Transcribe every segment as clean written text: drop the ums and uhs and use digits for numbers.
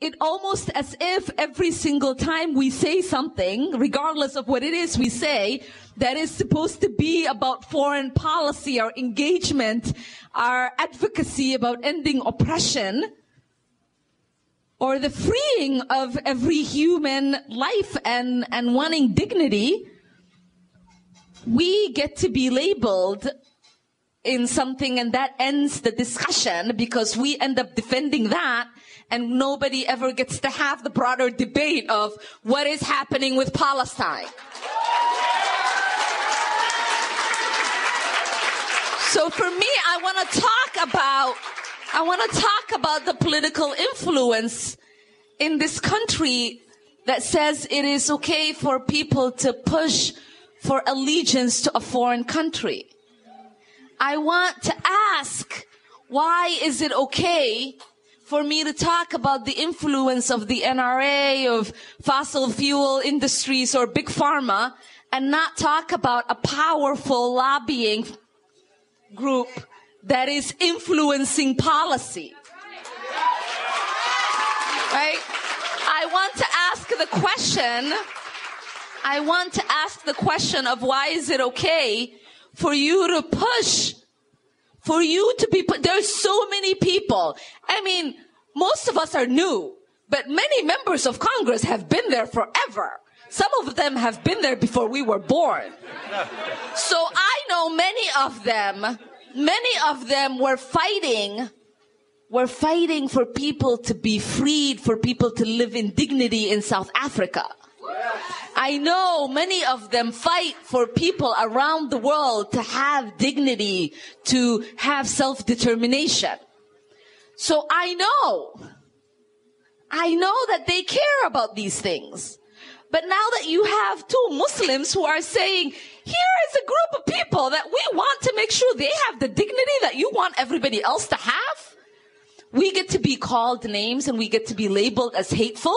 it almost as if every single time we say something, regardless of what it is we say, that is supposed to be about foreign policy, our engagement, our advocacy about ending oppression, or the freeing of every human life and wanting dignity, we get to be labeled in something, and that ends the discussion because we end up defending that, and nobody ever gets to have the broader debate of what is happening with Palestine. So for me, I want to talk about the political influence in this country that says it is okay for people to push for allegiance to a foreign country. I want to ask, why is it okay for me to talk about the influence of the NRA, of fossil fuel industries or big pharma, and not talk about a powerful lobbying group that is influencing policy? Right? I want to ask the question of why is it okay for you to push, for you to be, there's so many people. I mean, most of us are new, but many members of Congress have been there forever. Some of them have been there before we were born. So I know many of them were fighting for people to be freed, for people to live in dignity in South Africa. I know many of them fight for people around the world to have dignity, to have self-determination. So I know that they care about these things. But now that you have two Muslims who are saying, here is a group of people that we want to make sure they have the dignity that you want everybody else to have, we get to be called names and we get to be labeled as hateful.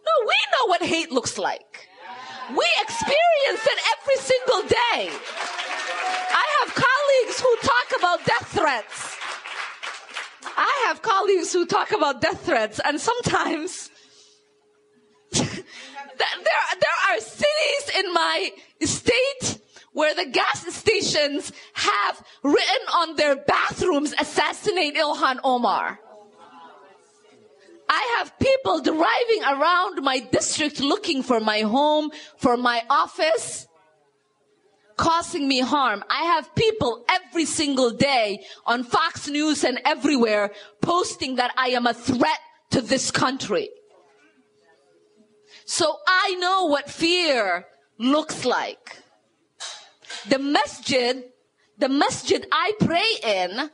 No, we know what hate looks like. We experience it every single day. I have colleagues who talk about death threats. And sometimes there are cities in my state where the gas stations have written on their bathrooms, "Assassinate Ilhan Omar." I have people driving around my district looking for my home, for my office, causing me harm. I have people every single day on Fox News and everywhere posting that I am a threat to this country. So I know what fear looks like. The masjid I pray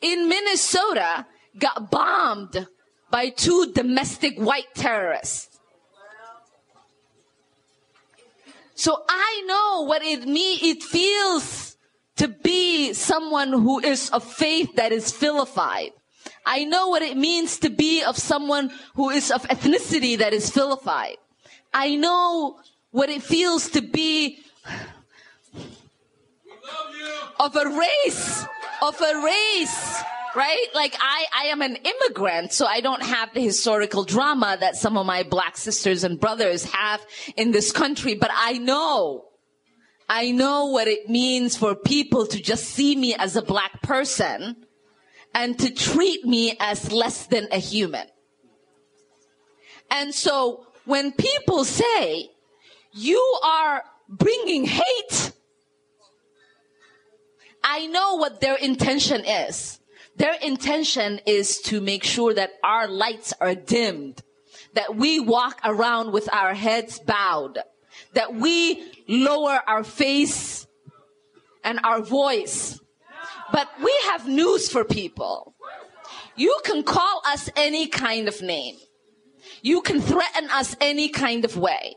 in Minnesota got bombed by two domestic white terrorists. So I know what it feels to be someone who is of faith that is vilified. I know what it means to be of someone who is of ethnicity that is vilified. I know what it feels to be of a race, right? Like I am an immigrant, so I don't have the historical drama that some of my black sisters and brothers have in this country, but I know what it means for people to just see me as a black person and to treat me as less than a human. And so when people say, you are bringing hate, I know what their intention is. Their intention is to make sure that our lights are dimmed, that we walk around with our heads bowed, that we lower our face and our voice. But we have news for people. You can call us any kind of name. You can threaten us any kind of way.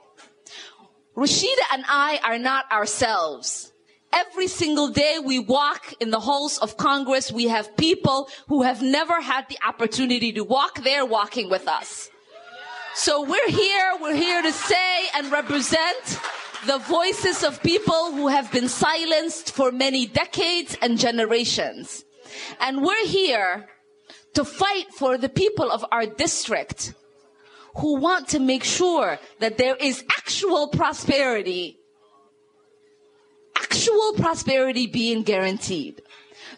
Rashida and I are not ourselves. Every single day we walk in the halls of Congress, we have people who have never had the opportunity to walk there walking with us. So we're here to say and represent the voices of people who have been silenced for many decades and generations. And we're here to fight for the people of our district who want to make sure that there is actual prosperity being guaranteed.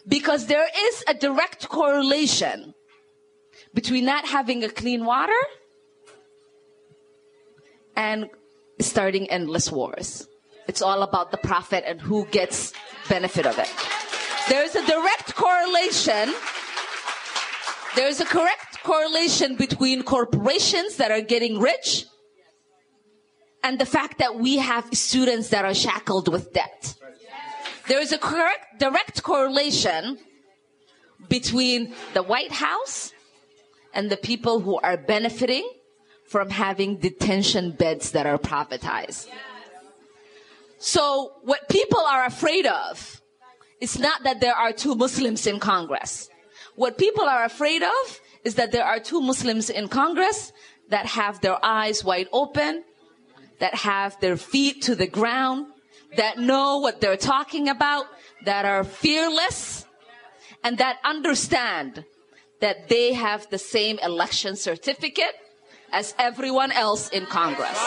Because there is a direct correlation between not having a clean water and starting endless wars. It's all about the profit and who gets benefit of it. There's a direct correlation. There's a correct correlation between corporations that are getting rich and the fact that we have students that are shackled with debt. There is a direct correlation between the White House and the people who are benefiting from having detention beds that are privatized. So what people are afraid of is not that there are 2 Muslims in Congress. What people are afraid of is that there are 2 Muslims in Congress that have their eyes wide open, that have their feet to the ground, that know what they're talking about, that are fearless, and that understand that they have the same election certificate as everyone else in Congress.